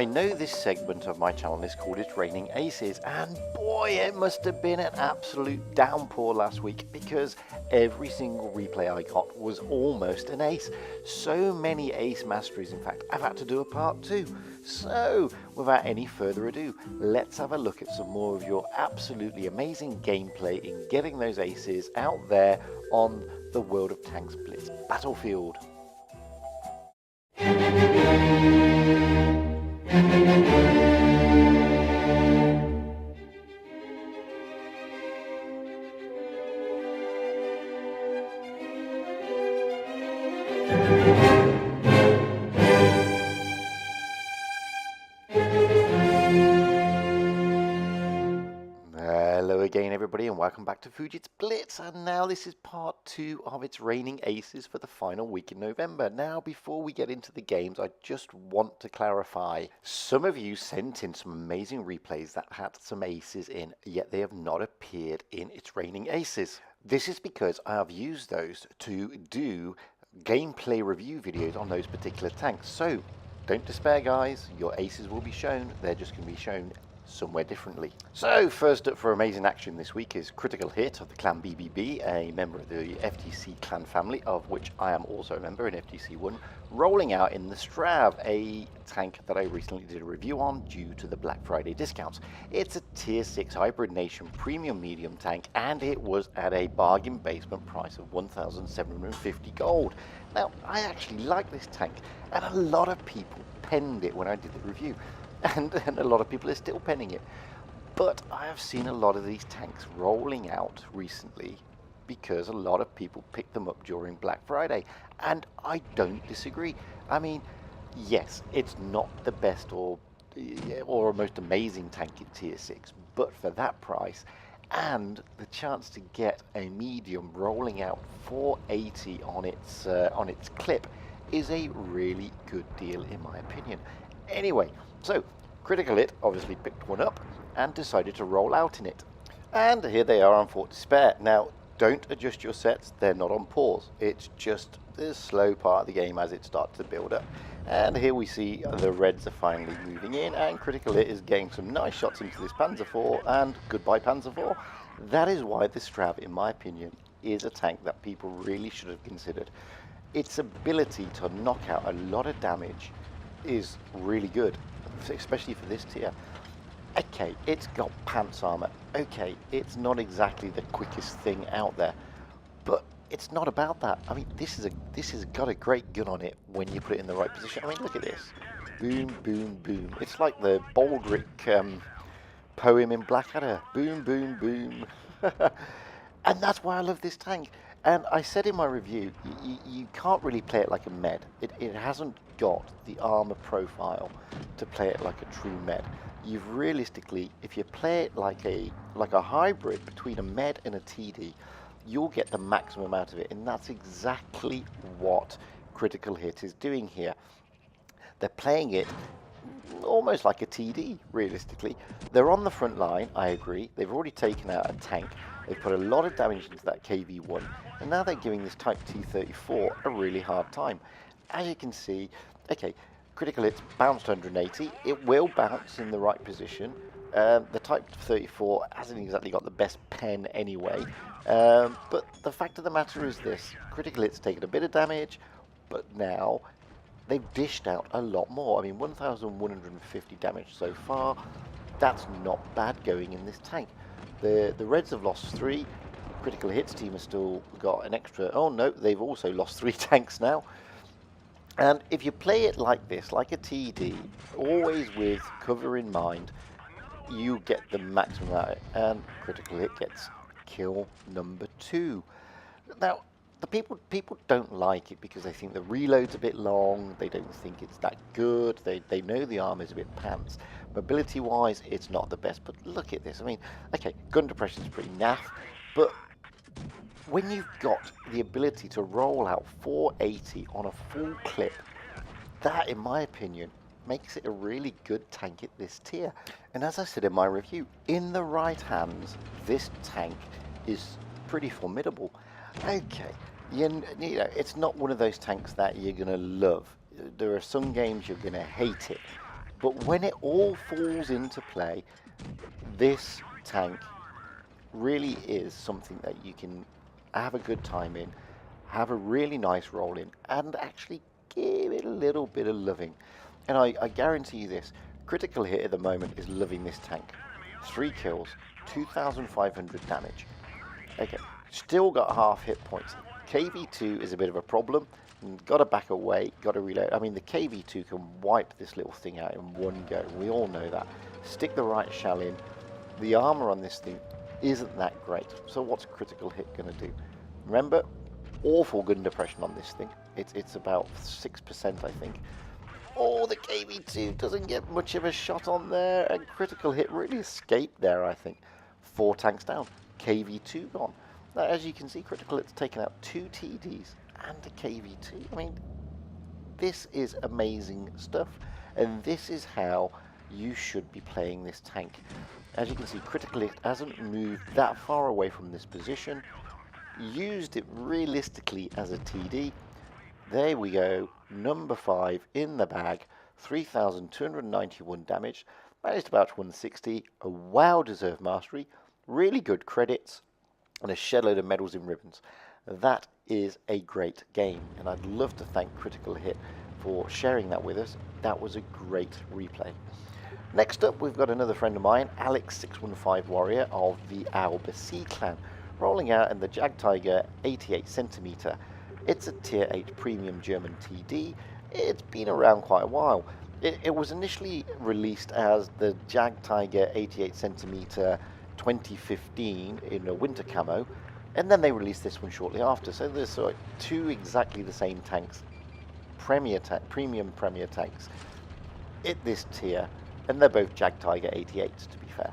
I know this segment of my channel is called It's Raining Aces, and boy, it must have been an absolute downpour last week because every single replay I got was almost an ace. So many ace masteries, in fact, I've had to do a part 2. So, without any further ado, let's have a look at some more of your absolutely amazing gameplay in getting those aces out there on the World of Tanks Blitz battlefield. Hello again everybody and welcome back to Fujit's Blitz, and now this is part 2 of It's Raining Aces for the final week in November. Now before we get into the games, I just want to clarify, some of you sent in some amazing replays that had some aces in, yet they have not appeared in It's Raining Aces. This is because I have used those to do gameplay review videos on those particular tanks. So don't despair guys, your aces will be shown, they're just going to be shown somewhere differently. So first up for amazing action this week is Critical Hit of the clan BBB, a member of the FTC clan family, of which I am also a member in FTC 1, rolling out in the Strv, a tank that I recently did a review on due to the Black Friday discounts. It's a tier 6 Hybrid Nation premium medium tank, and it was at a bargain basement price of 1,750 gold. Now I actually like this tank, and a lot of people penned it when I did the review. And a lot of people are still penning it. But I have seen a lot of these tanks rolling out recently because a lot of people picked them up during Black Friday. And I don't disagree. I mean, yes, it's not the best or most amazing tank in tier 6, but for that price and the chance to get a medium rolling out 480 on its clip is a really good deal in my opinion. Anyway, so Critical Hit obviously picked one up and decided to roll out in it. And here they are on Fort Despair. Now, don't adjust your sets, they're not on pause. It's just the slow part of the game as it starts to build up. And here we see the Reds are finally moving in, and Critical Hit is getting some nice shots into this Panzer IV, and goodbye Panzer IV. That is why the Strv, in my opinion, is a tank that people really should have considered. Its ability to knock out a lot of damage is really good, especially for this tier. Okay, it's got pants armor. Okay, it's not exactly the quickest thing out there, but it's not about that. I mean, this has got a great gun on it when you put it in the right position. I mean, look at this. Boom, boom, boom. It's like the Baldric poem in Blackadder. Boom, boom, boom. And that's why I love this tank. And I said in my review, you can't really play it like a med. It hasn't got the armor profile to play it like a true med. You've realistically, if you play it like a hybrid between a med and a TD, you'll get the maximum out of it. And that's exactly what Critical Hit is doing here. They're playing it almost like a TD, realistically. They're on the front line, I agree. They've already taken out a tank. They've put a lot of damage into that KV-1, and now they're giving this Type T-34 a really hard time. As you can see, okay, Critical Hit's bounced 180. It will bounce in the right position. The Type 34 hasn't exactly got the best pen anyway, but the fact of the matter is this: Critical Hit's taken a bit of damage, but now they've dished out a lot more. I mean, 1,150 damage so far. That's not bad going in this tank. The Reds have lost 3. Critical Hit's team has still got an extra. Oh no, they've also lost 3 tanks now. And if you play it like this, like a TD, always with cover in mind, you get the maximum out of it. And Critical Hit gets kill number 2. Now, the people don't like it because they think the reload's a bit long, they don't think it's that good, they know the armor's a bit pants. Mobility wise, it's not the best, but look at this. I mean, okay, gun depression's pretty naff, but when you've got the ability to roll out 480 on a full clip, that, in my opinion, makes it a really good tank at this tier. And as I said in my review, in the right hands, this tank is pretty formidable. Okay, you know, it's not one of those tanks that you're going to love. There are some games you're going to hate it. But when it all falls into play, this tank really is something that you can have a good time in, have a really nice roll in, and actually give it a little bit of loving. And I guarantee you this, critical hit at the moment is loving this tank. 3 kills, 2,500 damage. Okay, still got half hit points. KV2 is a bit of a problem. Got to back away, got to reload. I mean, the KV2 can wipe this little thing out in one go. We all know that. Stick the right shell in. The armor on this thing isn't that great. So what's critical hit going to do? Remember, awful gun depression on this thing. It's about 6%, I think. Oh, the KV2 doesn't get much of a shot on there, and critical hit really escaped there, I think. 4 tanks down, KV2 gone. Now, as you can see, critical hit's taken out 2 TDs and a KV2. I mean, this is amazing stuff, and this is how you should be playing this tank. As you can see, critical hit hasn't moved that far away from this position. Used it realistically as a TD. There we go, number 5 in the bag, 3,291 damage, managed about 160, a well-deserved mastery, really good credits, and a shed load of medals and ribbons. That is a great game, and I'd love to thank Critical Hit for sharing that with us. That was a great replay. Next up, we've got another friend of mine, Alex615 Warrior of the ALBAC clan, rolling out in the JgTiger 88cm. It's a tier 8 premium German TD. It's been around quite a while. It was initially released as the JgTiger 88cm 2015 in a winter camo, and then they released this one shortly after. So there's sort of 2 exactly the same tanks, premium premier tanks, at this tier, and they're both JgTiger 88s to be fair.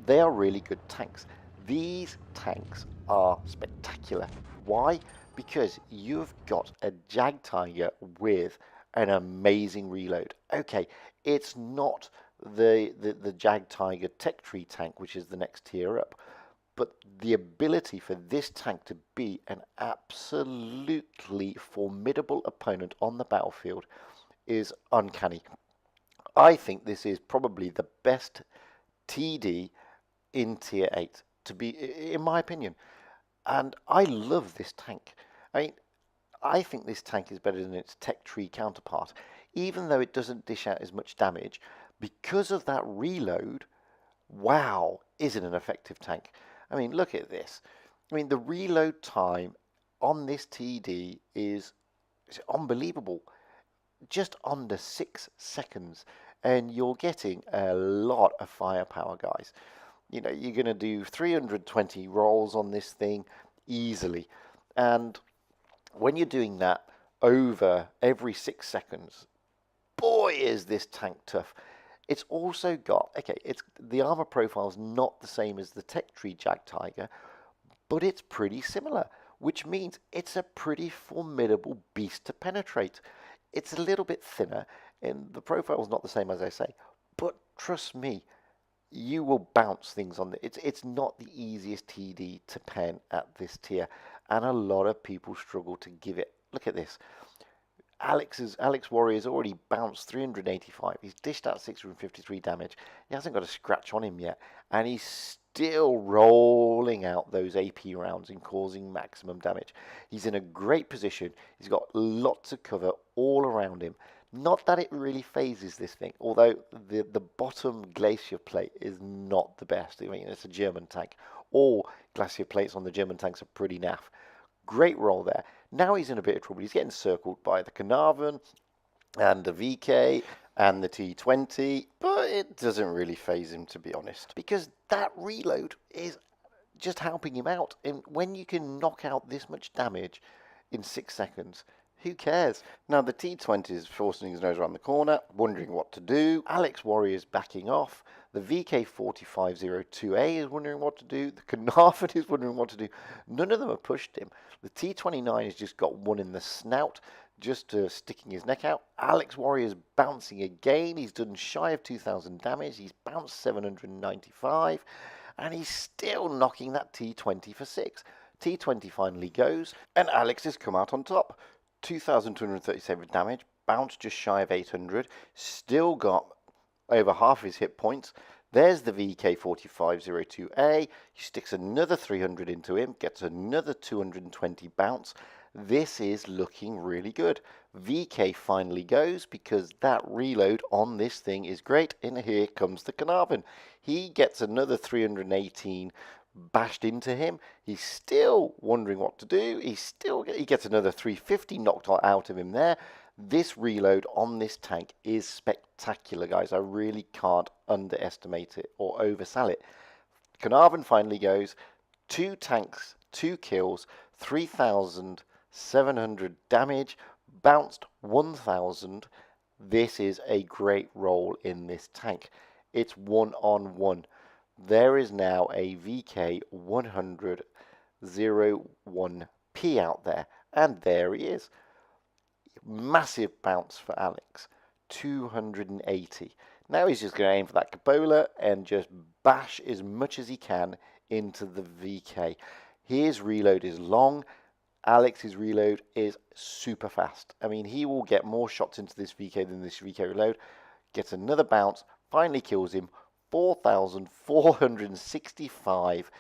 They are really good tanks. These tanks are spectacular. Why? Because you've got a JgTiger with an amazing reload. Okay, it's not the JgTiger Tech Tree tank, which is the next tier up, but the ability for this tank to be an absolutely formidable opponent on the battlefield is uncanny. I think this is probably the best TD in tier 8, to be, in my opinion. And I love this tank. I think this tank is better than its Tech Tree counterpart, even though it doesn't dish out as much damage. Because of that reload, wow, is it an effective tank? I mean, look at this. I mean, the reload time on this TD is unbelievable. Just under 6 seconds, and you're getting a lot of firepower, guys. You know, you're going to do 320 rolls on this thing easily. And when you're doing that over every 6 seconds, boy, is this tank tough. It's also got, okay, the armor profile is not the same as the Tech Tree JgTiger, but it's pretty similar, which means it's a pretty formidable beast to penetrate. It's a little bit thinner, and the profile is not the same, as I say, but trust me, you will bounce things on it's not the easiest TD to pen at this tier, and a lot of people struggle to give it. Look at this. Alex Warrior's already bounced 385. He's dished out 653 damage. He hasn't got a scratch on him yet, and he's still rolling out those AP rounds and causing maximum damage. He's in a great position. He's got lots of cover all around him. Not that it really phases this thing, although the bottom glacier plate is not the best. I mean, it's a German tank. All glacier plates on the German tanks are pretty naff. Great roll there. Now he's in a bit of trouble. He's getting circled by the Carnarvon and the VK and the T20, but it doesn't really phase him, to be honest, because that reload is just helping him out. And when you can knock out this much damage in 6 seconds, who cares? Now the T20 is forcing his nose around the corner, wondering what to do. Alex Warrior's backing off. The VK4502A is wondering what to do. The Carnarvon is wondering what to do. None of them have pushed him. The T29 has just got one in the snout, just sticking his neck out. Alex Warrior's bouncing again. He's done shy of 2,000 damage. He's bounced 795, and he's still knocking that T20 for 6. T20 finally goes, and Alex has come out on top. 2,237 damage, bounce just shy of 800, still got over half his hit points. There's the VK4502A. He sticks another 300 into him, gets another 220 bounce. This is looking really good. VK finally goes because that reload on this thing is great. And here comes the Carnarvon. He gets another 318 bashed into him. He's still wondering what to do. He gets another 350 knocked out of him there. This reload on this tank is spectacular, guys. I really can't underestimate it or oversell it. Carnarvon finally goes. 2 tanks, 2 kills, 3,700 damage, bounced 1,000. This is a great roll in this tank. It's 1-on-1. There is now a VK100-01P out there, and there he is. Massive bounce for Alex, 280. Now he's just going to aim for that Cupola and just bash as much as he can into the VK. His reload is long. Alex's reload is super fast. I mean, he will get more shots into this VK than this VK reload. Gets another bounce, finally kills him. 4,465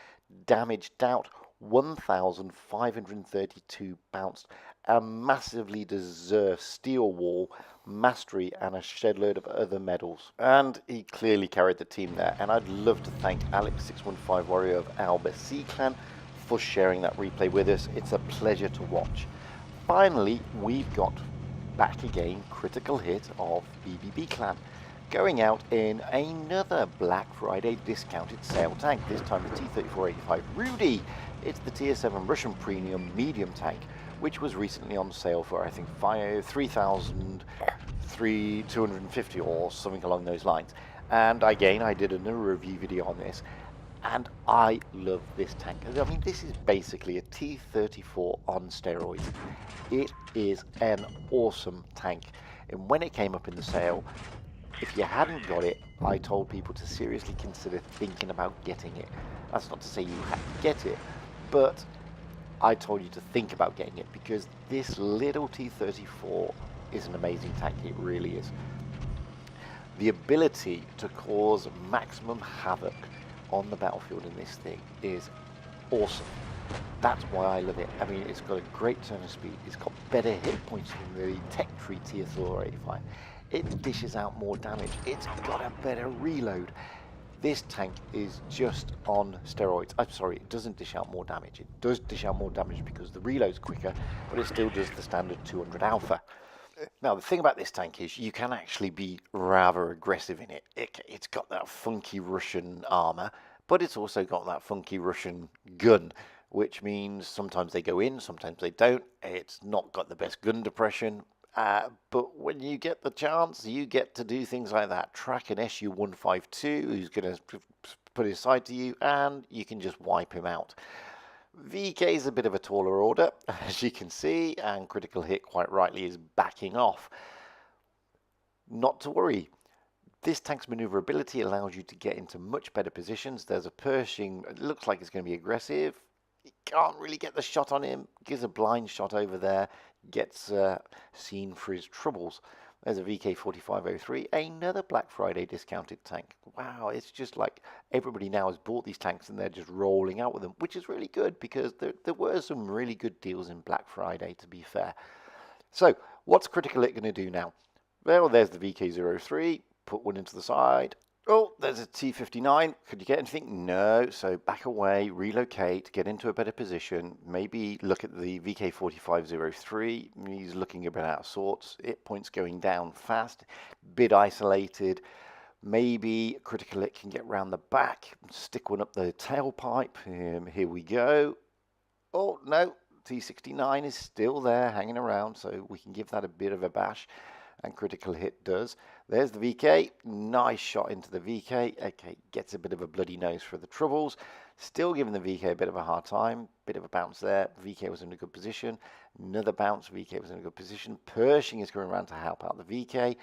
damaged out, 1,532 bounced. A massively deserved steel wall, mastery, and a shed load of other medals. And he clearly carried the team there. And I'd love to thank Alex615 Warrior of ALBAC clan for sharing that replay with us. It's a pleasure to watch. Finally, we've got back again critical hit of BBB clan, going out in another Black Friday discounted sale tank, this time the T-3485 Rudy. It's the Tier 7 Russian Premium medium tank, which was recently on sale for, I think, 3,250 or something along those lines. And again, I did another review video on this, and I love this tank. I mean, this is basically a T-34 on steroids. It is an awesome tank. And when it came up in the sale, if you hadn't got it, I told people to seriously consider thinking about getting it. That's not to say you have to get it, but I told you to think about getting it because this little T-34 is an amazing tank. It really is. The ability to cause maximum havoc on the battlefield in this thing is awesome. That's why I love it. I mean, it's got a great turn of speed. It's got better hit points than the tech tree Tier-485. It dishes out more damage. It's got a better reload. This tank is just on steroids. I'm sorry, it doesn't dish out more damage. It does dish out more damage because the reload's quicker, but it still does the standard 200 alpha. Now, the thing about this tank is you can actually be rather aggressive in it. It's got that funky Russian armor, but it's also got that funky Russian gun, which means sometimes they go in, sometimes they don't. It's not got the best gun depression. But when you get the chance, you get to do things like that. Track an Su-152 who's going to put his side to you, and you can just wipe him out. VK is a bit of a taller order, as you can see, and critical hit, quite rightly, is backing off. Not to worry. This tank's maneuverability allows you to get into much better positions. There's a Pershing, it looks like it's going to be aggressive. You can't really get the shot on him. Gives a blind shot over there. Gets seen for his troubles. There's a VK4503, another Black Friday discounted tank. Wow, it's just like everybody now has bought these tanks and they're just rolling out with them, which is really good because there were some really good deals in Black Friday, to be fair. So, what's Critical Hit going to do now? Well, there's the VK03, put one into the side. Oh, there's a T-59. Could you get anything? No. So back away, relocate, get into a better position. Maybe look at the VK4503. He's looking a bit out of sorts. Hit points going down fast. Bit isolated. Maybe critical hit can get round the back. Stick one up the tailpipe. Here we go. Oh, no. T-69 is still there, hanging around. So we can give that a bit of a bash. And critical hit does. There's the VK. Nice shot into the VK. Okay, gets a bit of a bloody nose for the troubles. Still giving the VK a bit of a hard time. Bit of a bounce there. VK was in a good position. Another bounce. VK was in a good position. Pershing is going around to help out the VK.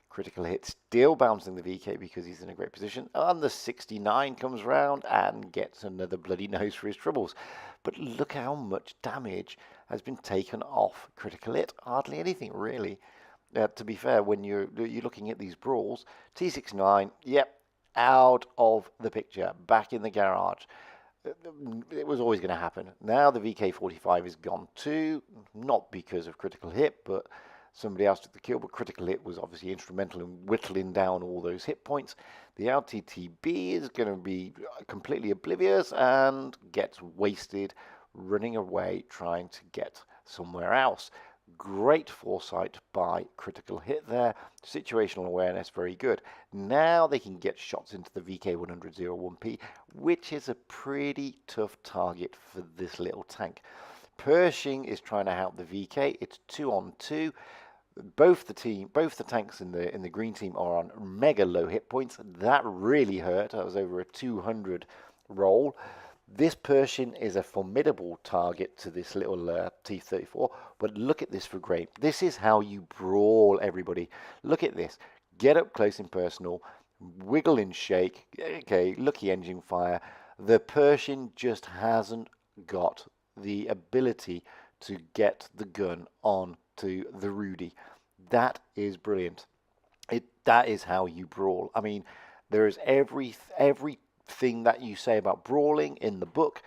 Critical hit still bouncing the VK because he's in a great position. And the 69 comes round and gets another bloody nose for his troubles. But look how much damage has been taken off critical hit. Hardly anything, really. to be fair, when you're looking at these brawls, T69, yep, out of the picture, back in the garage. It was always going to happen. Now the VK45 is gone too, not because of critical hit, but somebody else took the kill, but critical hit was obviously instrumental in whittling down all those hit points. The LTTB is going to be completely oblivious and gets wasted running away trying to get somewhere else. Great foresight by critical hit there. Situational awareness, very good. Now they can get shots into the VK100-01P, which is a pretty tough target for this little tank. Pershing is trying to help the VK. It's 2-on-2. Both the tanks in the green team are on mega low hit points. That really hurt. That was over a 200 roll. This Pershing is a formidable target to this little T-34, but look at this for Grape. This is how you brawl, everybody. Look at this. Get up close and personal, wiggle and shake. Okay, lucky engine fire. The Pershing just hasn't got the ability to get the gun on to the Rudy. That is brilliant. That is how you brawl. I mean, there is everything that you say about brawling in the book.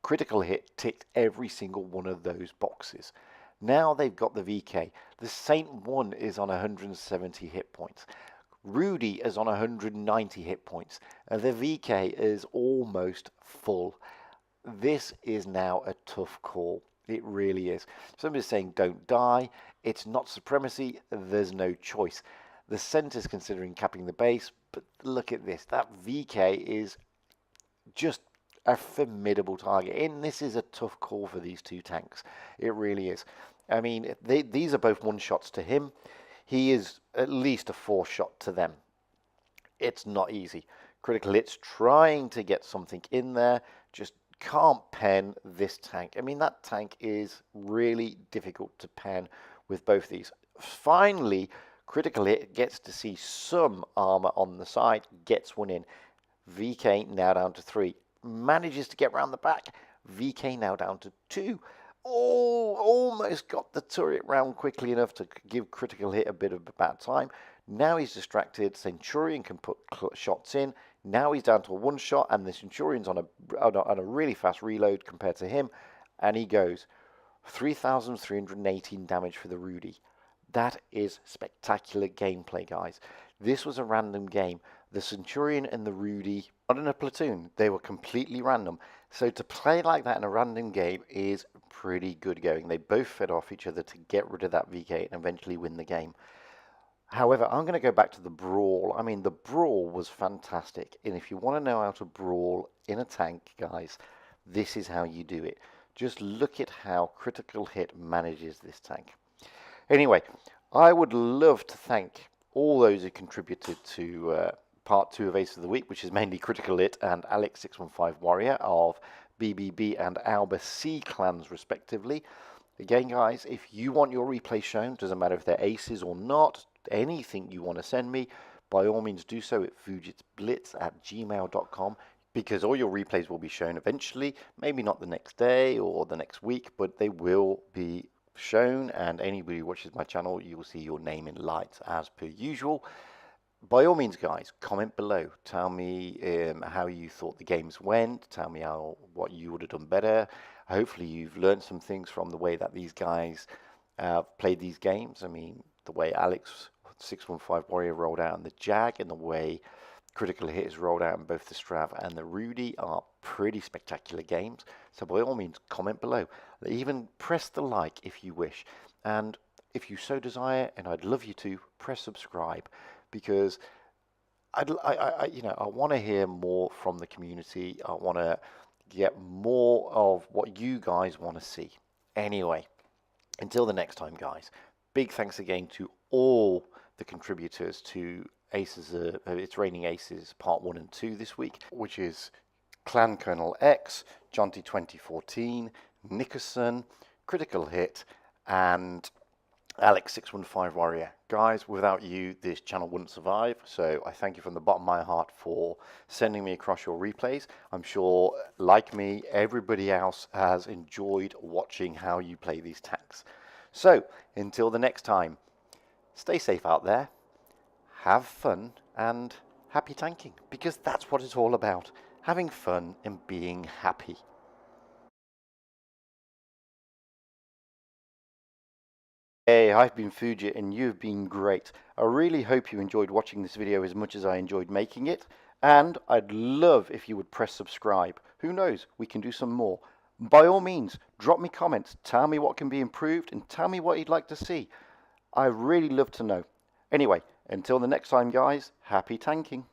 Critical hit ticked every single one of those boxes. Now they've got the VK. The Saint 1 is on 170 hit points. Rudy is on 190 hit points. And the VK is almost full. This is now a tough call. It really is. Somebody's saying don't die. It's not supremacy. There's no choice. The center's considering capping the base, but look at this. That VK is just a formidable target. And this is a tough call for these two tanks. It really is. I mean, these are both one-shots to him. He is at least a 4-shot to them. It's not easy. Critical hit's trying to get something in there. Just can't pen this tank. I mean, that tank is really difficult to pen with both these. Finally, critical hit gets to see some armor on the side, gets one in. VK now down to 3. Manages to get round the back. VK now down to 2. Oh, almost got the turret round quickly enough to give critical hit a bit of a bad time. Now he's distracted. Centurion can put shots in. Now he's down to a 1-shot, and the Centurion's on a really fast reload compared to him, and he goes 3,318 damage for the Rudy. That is spectacular gameplay, guys. This was a random game. The Centurion and the Rudy, not in a platoon, they were completely random. So to play like that in a random game is pretty good going. They both fed off each other to get rid of that VK and eventually win the game. However, I'm going to go back to the brawl. I mean, the brawl was fantastic. And if you want to know how to brawl in a tank, guys, this is how you do it. Just look at how critical hit manages this tank. Anyway, I would love to thank all those who contributed to part 2 of Ace of the Week, which is mainly Critical Hit and Alex615 Warrior of BBB and ALBAC clans, respectively. Again, guys, if you want your replay shown, doesn't matter if they're aces or not, anything you want to send me, by all means do so at fujitsblitz@gmail.com, because all your replays will be shown eventually, maybe not the next day or the next week, but they will be shown, and anybody who watches my channel, you will see your name in lights as per usual. By all means, guys, comment below. Tell me how you thought the games went. Tell me what you would have done better. Hopefully you've learned some things from the way that these guys played these games. I mean, the way Alex615 Warrior rolled out in the Jag and the way Critical Hit is rolled out in both the Strv and the Rudy are pretty spectacular games. So by all means, comment below. Even press the like if you wish. And if you so desire, and I'd love you to, press subscribe, because I want to hear more from the community. I want to get more of what you guys want to see. Anyway, until the next time, guys, big thanks again to all the contributors to Aces, It's Raining Aces Part 1 and 2 this week, which is Clan Colonel X, Jonty2014, Nickerson, Critical Hit, and Alex615 Warrior. Guys, without you, this channel wouldn't survive, so I thank you from the bottom of my heart for sending me across your replays. I'm sure, like me, everybody else has enjoyed watching how you play these tanks. So, until the next time, stay safe out there, have fun, and happy tanking, because that's what it's all about, having fun and being happy. Hey, I've been Fujit and you've been great. I really hope you enjoyed watching this video as much as I enjoyed making it, and I'd love if you would press subscribe. Who knows, we can do some more. By all means, drop me comments, tell me what can be improved, and tell me what you'd like to see. I really love to know. Anyway, until the next time guys, happy tanking.